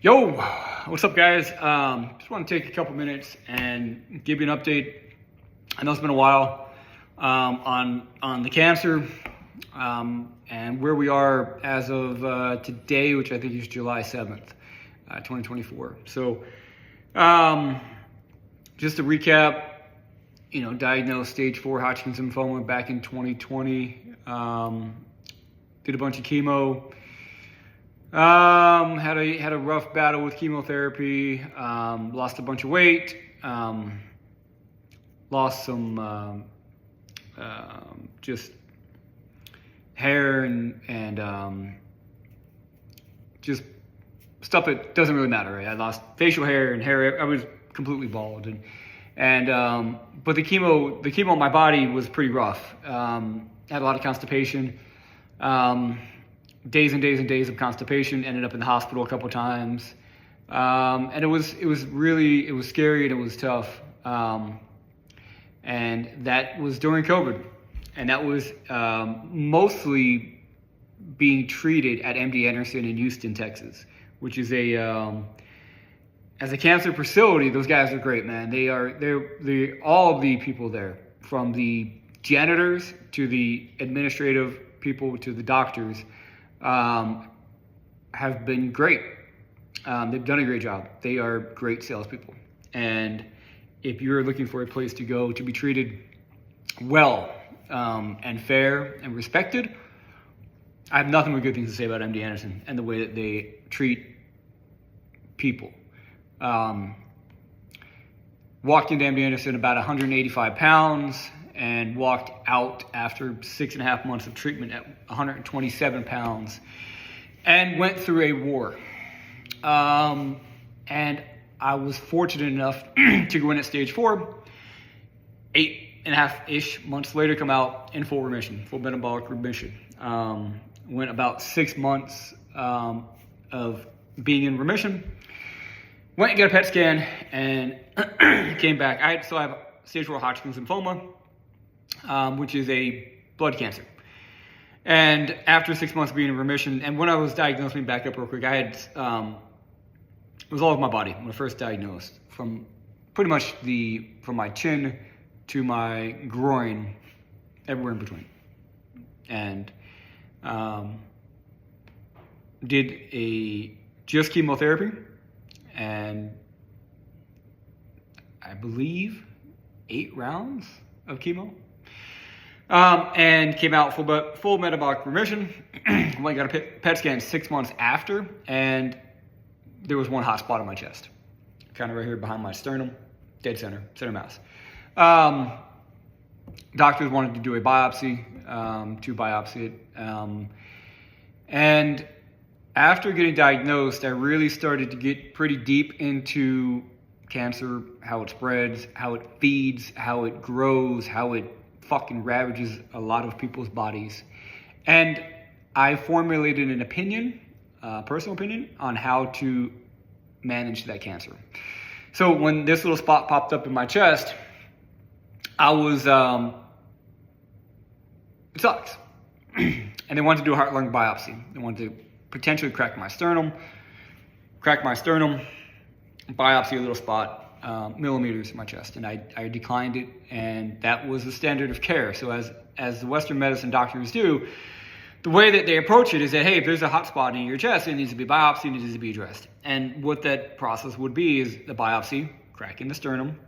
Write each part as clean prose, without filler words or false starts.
Yo, what's up, guys? Just want to take a couple minutes and give you an update. I know it's been a while on the cancer and where we are as of today, which I think is July 7th, 2024. So, just to recap, diagnosed stage 4 Hodgkin's lymphoma back in 2020. Did a bunch of chemo. Had a rough battle with chemotherapy. Lost a bunch of weight. Lost some just hair and just stuff that doesn't really matter. Right? I lost facial hair and hair. I was completely bald, but the chemo in my body was pretty rough. Had a lot of constipation. Days and days and days of constipation. Ended up in the hospital a couple times, and it was scary and it was tough. And that was during COVID, and that was mostly being treated at MD Anderson in Houston, Texas, which is as a cancer facility. Those guys are great, man. They're all of the people there, from the janitors to the administrative people to the doctors, have been great. They've done a great job. They are great salespeople. And if you're looking for a place to go to be treated well, and fair and respected, I have nothing but good things to say about MD Anderson and the way that they treat people. Walked into MD Anderson about 185 pounds and walked out after 6.5 months of treatment at 127 pounds and went through a war. And I was fortunate enough to go in at stage 4, 8.5-ish months later, come out in full remission, full metabolic remission. Went about 6 months of being in remission. Went and got a PET scan and came back. I still have stage 4 Hodgkin's lymphoma, which is a blood cancer. And after 6 months of being in remission, and when I was diagnosed, let me back up real quick, I had, it was all over my body when I first diagnosed, from pretty much from my chin to my groin, everywhere in between. And did just chemotherapy, and I believe 8 rounds of chemo. And came out full metabolic remission. Went got a PET scan 6 months after, and there was one hot spot on my chest, kind of right here behind my sternum, dead center mass. Doctors wanted to do a biopsy, to biopsy it, and after getting diagnosed, I really started to get pretty deep into cancer, how it spreads, how it feeds, how it grows, how it fucking ravages a lot of people's bodies. And I formulated an opinion, personal opinion, on how to manage that cancer. So when this little spot popped up in my chest, I was, it sucks. And they wanted to do a heart-lung biopsy. They wanted to potentially crack my sternum, biopsy a little spot, millimeters in my chest, and I declined it, and that was the standard of care. So as the Western medicine doctors do, the way that they approach it is that, hey, if there's a hot spot in your chest, it needs to be biopsied, it needs to be addressed. And what that process would be is the biopsy, cracking the sternum.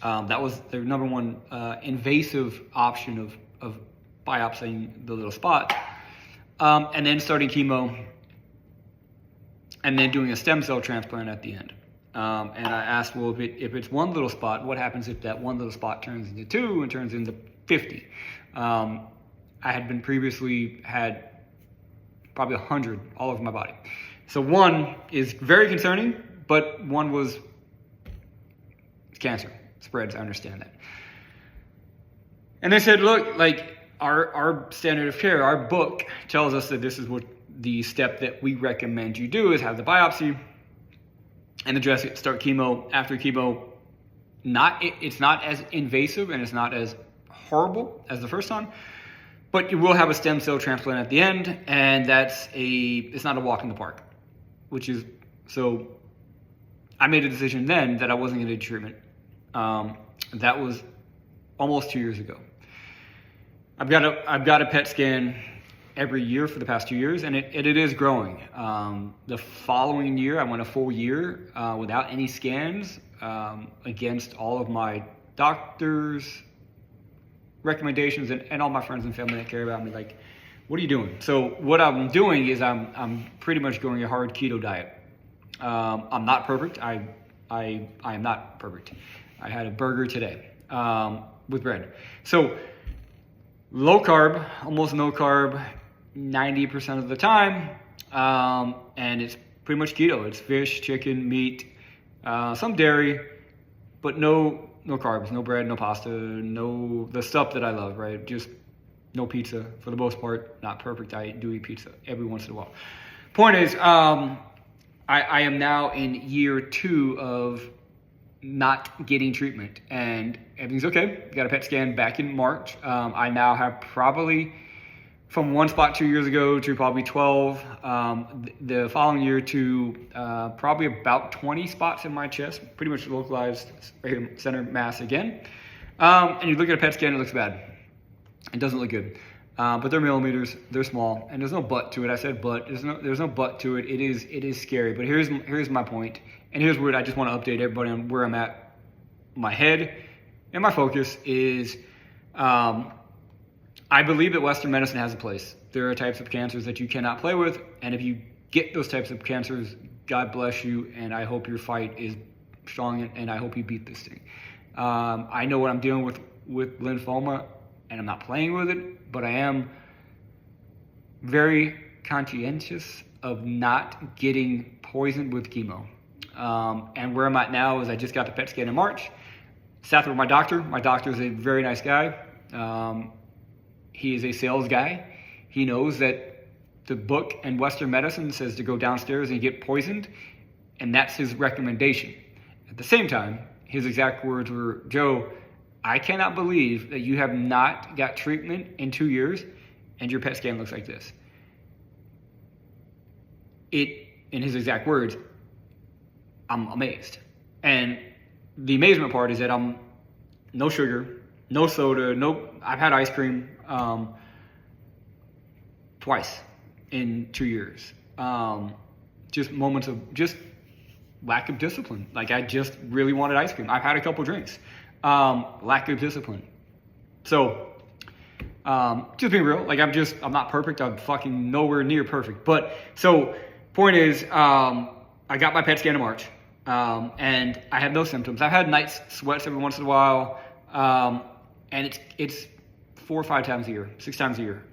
That was their number one invasive option of biopsying the little spot, and then starting chemo, and then doing a stem cell transplant at the end. And I asked, well, if it's one little spot, what happens if that one little spot turns into 2 and turns into 50? I had been previously had probably 100 all over my body. So 1 is very concerning, but 1 was cancer, spreads, I understand that. And they said, look, like our standard of care, our book tells us that this is what the step that we recommend you do is have the biopsy and address it, start chemo. After chemo, it's not as invasive and it's not as horrible as the first time, but you will have a stem cell transplant at the end, and it's not a walk in the park, which is So I made a decision then that I wasn't going to do treatment. That was almost 2 years ago. I've got a PET scan every year for the past 2 years, and it is growing. The following year, I went a full year without any scans, against all of my doctors' recommendations and all my friends and family that care about me. Like, what are you doing? So what I'm doing is I'm pretty much going a hard keto diet. I'm not perfect. I am not perfect. I had a burger today with bread. So low carb, almost no carb, 90% of the time, and it's pretty much keto. It's fish, chicken, meat, some dairy, but no carbs, no bread, no pasta, no the stuff that I love, right? Just no pizza for the most part. Not perfect. I do eat pizza every once in a while. Point is, I am now in year 2 of not getting treatment, and everything's okay. Got a PET scan back in March. I now have probably from one spot 2 years ago to probably 12 the following year to probably about 20 spots in my chest, pretty much localized center mass again. And you look at a PET scan, it looks bad. It doesn't look good. But they're millimeters, they're small, and there's no but to it. I said but, there's no but to it. It is scary. But here's my point, and here's where I just want to update everybody on where I'm at. My head and my focus is, I believe that Western medicine has a place. There are types of cancers that you cannot play with, and if you get those types of cancers, God bless you, and I hope your fight is strong, and I hope you beat this thing. I know what I'm dealing with lymphoma, and I'm not playing with it, but I am very conscientious of not getting poisoned with chemo. And where I'm at now is I just got the PET scan in March. Sat there with my doctor. My doctor is a very nice guy. He is a sales guy. He knows that the book and Western medicine says to go downstairs and get poisoned, and that's his recommendation. At the same time, his exact words were, "Joe, I cannot believe that you have not got treatment in 2 years and your PET scan looks like this." In his exact words, I'm amazed. And the amazement part is that I'm no sugar, no soda, I've had ice cream twice in 2 years. Just moments of just lack of discipline. Like, I just really wanted ice cream. I've had a couple drinks. Lack of discipline. So, just being real, like, I'm not perfect. I'm fucking nowhere near perfect. But, so, point is, I got my PET scan in March, and I have no symptoms. I've had night sweats every once in a while, and it's 4 or 5 times a year, 6 times a year.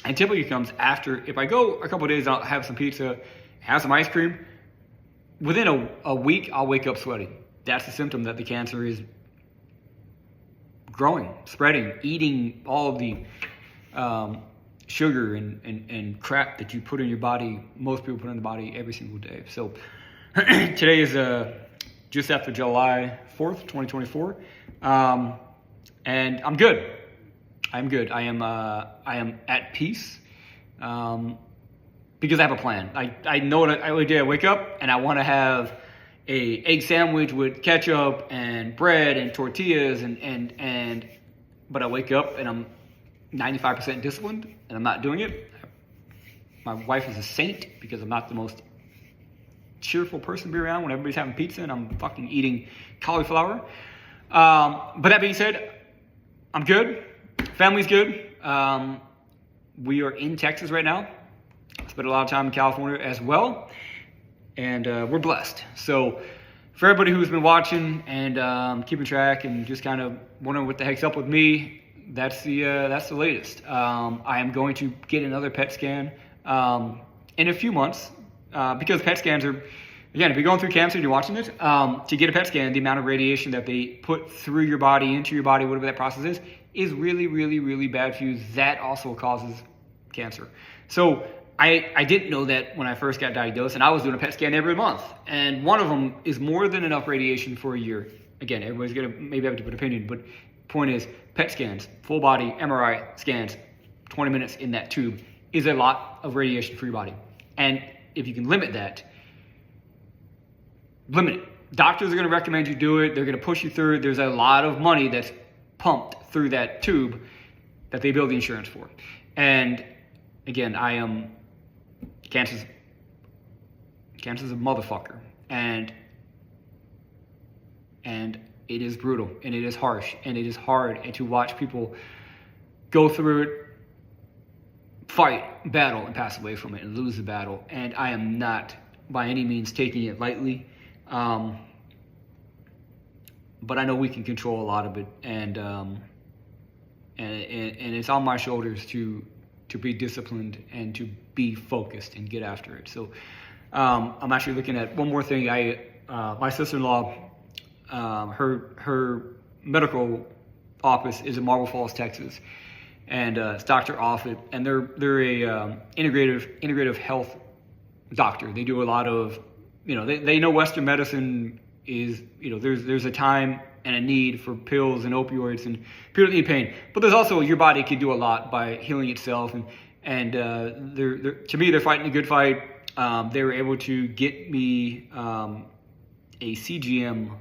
And typically comes after, if I go a couple of days, I'll have some pizza, have some ice cream. Within a week, I'll wake up sweating. That's a symptom that the cancer is growing, spreading, eating all of the sugar and crap that you put in your body, most people put in the body every single day. So today is just after July 4th, 2024. And I'm good. I'm good. I am at peace because I have a plan. I know what every day I wake up and I want to have a egg sandwich with ketchup and bread and tortillas but I wake up and I'm 95% disciplined and I'm not doing it. My wife is a saint because I'm not the most cheerful person to be around when everybody's having pizza and I'm fucking eating cauliflower. But that being said, I'm good. Family's good. We are in Texas right now. Spent a lot of time in California as well. And we're blessed. So for everybody who's been watching and keeping track and just kind of wondering what the heck's up with me, that's the latest. I am going to get another PET scan in a few months because PET scans are, again, if you're going through cancer and you're watching this, to get a PET scan, the amount of radiation that they put through your body, into your body, whatever that process is really, really, really bad for you. That also causes cancer. So I didn't know that when I first got diagnosed, and I was doing a PET scan every month. And one of them is more than enough radiation for a year. Again, everybody's going to maybe have a different opinion, but point is, PET scans, full body MRI scans, 20 minutes in that tube is a lot of radiation for your body. And if you can limit that, limit it. Doctors are going to recommend you do it. They're going to push you through it. There's a lot of money that's pumped through that tube that they bill the insurance for. And again, cancer's a motherfucker. And it is brutal, and it is harsh, and it is hard, and to watch people go through it, fight, battle, and pass away from it, and lose the battle. And I am not by any means taking it lightly, but I know we can control a lot of it, and it's on my shoulders to be disciplined and to be focused and get after it. So I'm actually looking at one more thing. My sister-in-law, her medical office is in Marble Falls, Texas, and it's Dr. Offit, and they're a integrative health doctor. They do a lot of, they know Western medicine is, there's a time and a need for pills and opioids and people that need pain, but there's also your body can do a lot by healing itself, and they're to me they're fighting a good fight. They were able to get me a CGM.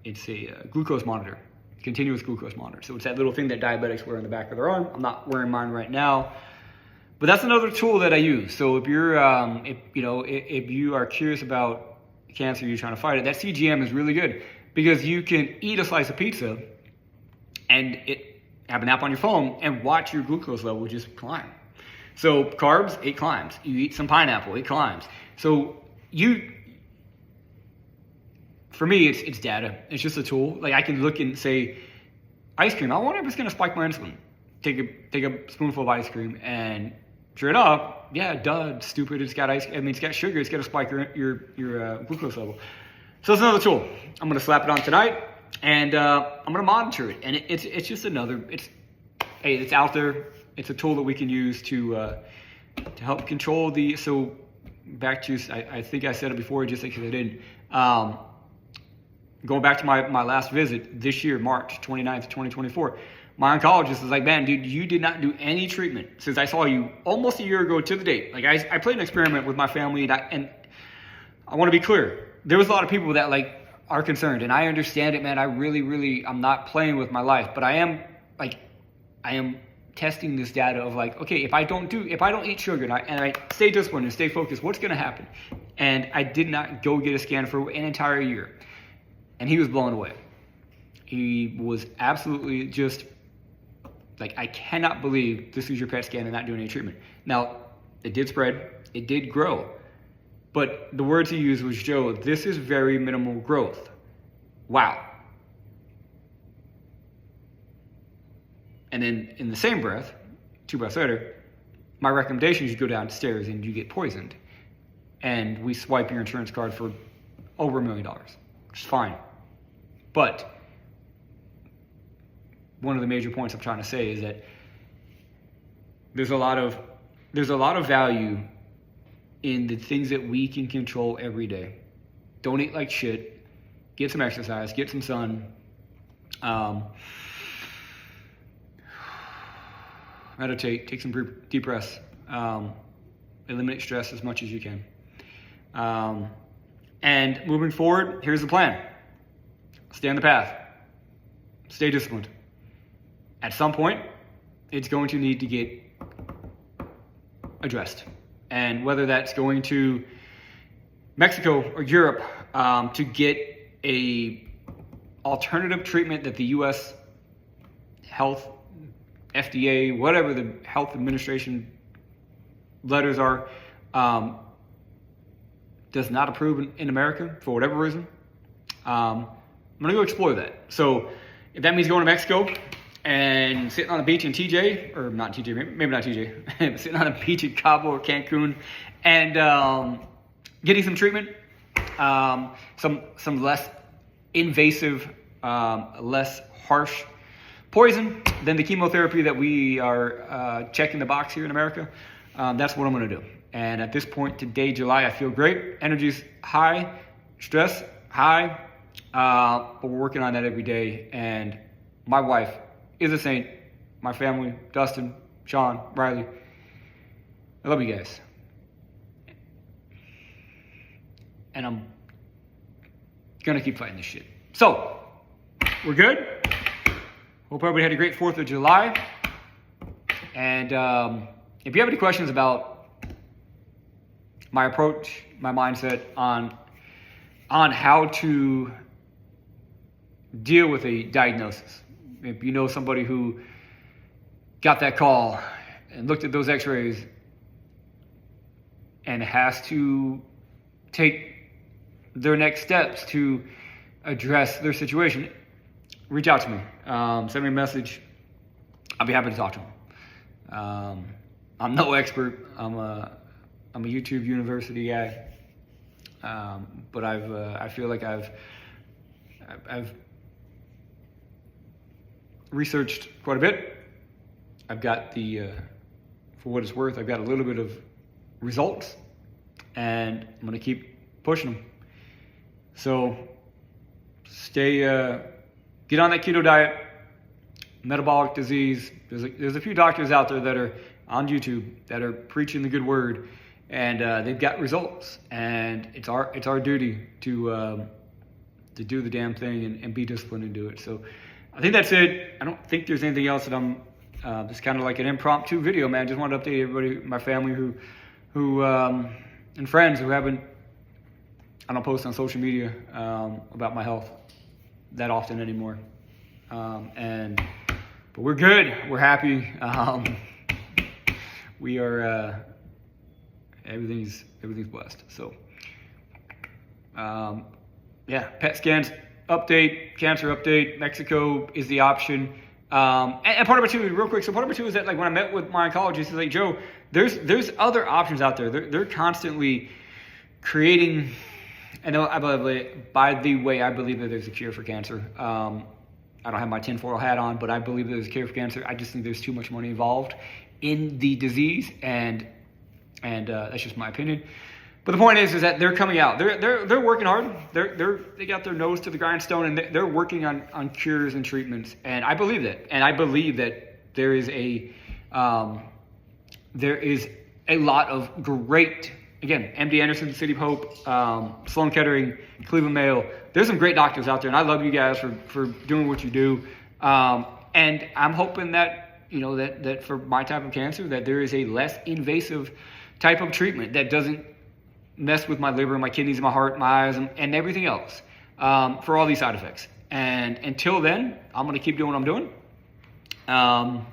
It's a glucose monitor, continuous glucose monitor. So it's that little thing that diabetics wear on the back of their arm. I'm not wearing mine right now, but that's another tool that I use. So if you're, if you are curious about cancer, you're trying to fight it, that CGM is really good because you can eat a slice of pizza and have an app on your phone and watch your glucose level just climb. So carbs, it climbs. You eat some pineapple, it climbs. So for me, it's data. It's just a tool. Like I can look and say, ice cream, I wonder if it's going to spike my insulin. Take a spoonful of ice cream, and sure enough, yeah, duh, stupid. It's got it's got sugar. It's going to spike your glucose level. So it's another tool. I'm going to slap it on tonight, and I'm going to monitor it. And it's just another. It's out there. It's a tool that we can use to help control the. So back to, I think I said it before, just because I didn't. Going back to my last visit this year, March 29th, 2024, my oncologist was like, man, dude, you did not do any treatment since I saw you almost a year ago to the date. Like I played an experiment with my family, and I want to be clear. There was a lot of people that are concerned, and I understand it, man. I really, I'm not playing with my life, but I am testing this data of okay, if I don't eat sugar and I stay disciplined and stay focused, what's going to happen? And I did not go get a scan for an entire year. And he was blown away. He was absolutely just I cannot believe this is your PET scan and not doing any treatment. Now, it did spread, it did grow, but the words he used was, Joe, this is very minimal growth. Wow. And then in the same breath, 2 breaths later, my recommendation is you go downstairs and you get poisoned. And we swipe your insurance card for over $1 million, which is fine. But one of the major points I'm trying to say is that there's a lot of value in the things that we can control every day. Don't eat like shit. Get some exercise. Get some sun. Meditate. Take some deep breaths. Eliminate stress as much as you can. And moving forward, here's the plan. Stay on the path. Stay disciplined. At some point, it's going to need to get addressed. And whether that's going to Mexico or Europe to get a alternative treatment that the U.S. Health, FDA, whatever the health administration letters are, does not approve in America for whatever reason, I'm going to go explore that. So if that means going to Mexico and sitting on a beach in TJ, or not TJ, maybe not TJ, sitting on a beach in Cabo or Cancun and getting some treatment, some less invasive, less harsh poison than the chemotherapy that we are checking the box here in America, that's what I'm going to do. And at this point today, July, I feel great. Energy's high, stress high, but we're working on that every day. And my wife is a saint. My family, Dustin, Sean, Riley, I love you guys. and I'm going to keep fighting this shit. So, we're good. Hope everybody had a great 4th of July. And if you have any questions about my approach, my mindset on how to deal with a diagnosis, if you know somebody who got that call and looked at those x-rays and has to take their next steps to address their situation, reach out to me. Send me a message. I'll be happy to talk to them. I'm no expert. I'm a YouTube university guy, but I feel like I've researched quite a bit. I've got for what it's worth, I've got a little bit of results, and I'm going to keep pushing them. So get on that keto diet, metabolic disease. There's a few doctors out there that are on YouTube that are preaching the good word, and they've got results. And it's our duty to do the damn thing and be disciplined and do it. So I think that's it. I don't think there's anything else that I'm just kind of like an impromptu video, man. Just wanted to update everybody, my family who and friends who haven't. I don't post on social media about my health that often anymore. But we're good. We're happy. We are. Everything's blessed. So PET scans update, cancer update. Mexico is the option. And part of it too, real quick. So part of it too is that, like, when I met with my oncologist, he's like, Joe, there's other options out there. They're constantly creating. And by the way, I believe that there's a cure for cancer. I don't have my tinfoil hat on, but I believe there's a cure for cancer. I just think there's too much money involved in the disease, and that's just my opinion. But the point is that they're coming out. They're working hard. They got their nose to the grindstone, and they're working on cures and treatments. And I believe that. And I believe that there is a lot of great, again, MD Anderson, City of Hope, Sloan Kettering, Cleveland Mayo. There's some great doctors out there, and I love you guys for doing what you do. And I'm hoping that, that for my type of cancer, that there is a less invasive type of treatment that doesn't mess with my liver, my kidneys, my heart, my eyes, and everything else for all these side effects. And until then, I'm going to keep doing what I'm doing. Got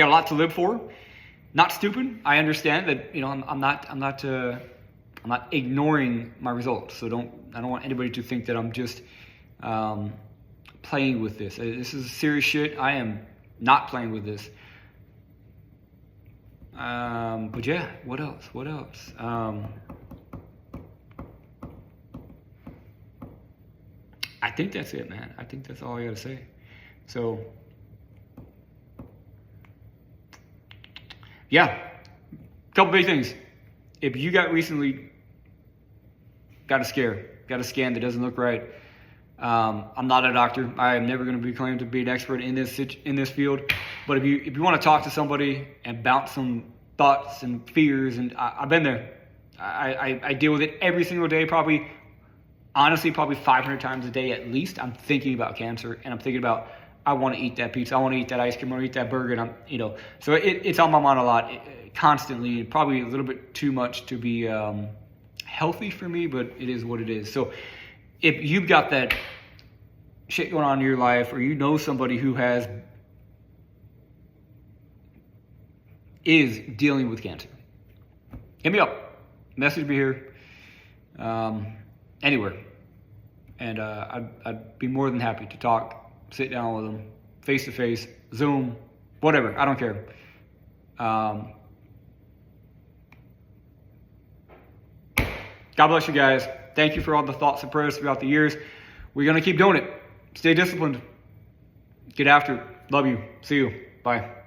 a lot to live for. Not stupid. I understand that, I'm not ignoring my results. So I don't want anybody to think that I'm just playing with this. This is serious shit. I am not playing with this. But yeah, what else? I think that's it, man. I think that's all I gotta say. So yeah, a couple big things. If you recently got a scan that doesn't look right, I'm not a doctor. I am never going to be claimed to be an expert in this field. But if you want to talk to somebody and bounce some thoughts and fears, and I've been there. I deal with it every single day, probably 500 times a day at least. I'm thinking about cancer, and I'm thinking about, I want to eat that pizza, I want to eat that ice cream, I want to eat that burger, and so it's on my mind a lot, constantly, probably a little bit too much to be healthy for me, but it is what it is. So if you've got that shit going on in your life, or somebody who is dealing with cancer, hit me up, message me here, anywhere, and I'd be more than happy to talk, sit down with them, face to face, Zoom, whatever, I don't care. God bless you guys. Thank you for all the thoughts and prayers throughout the years. We're going to keep doing it. Stay disciplined. Get after it. Love you. See you. Bye.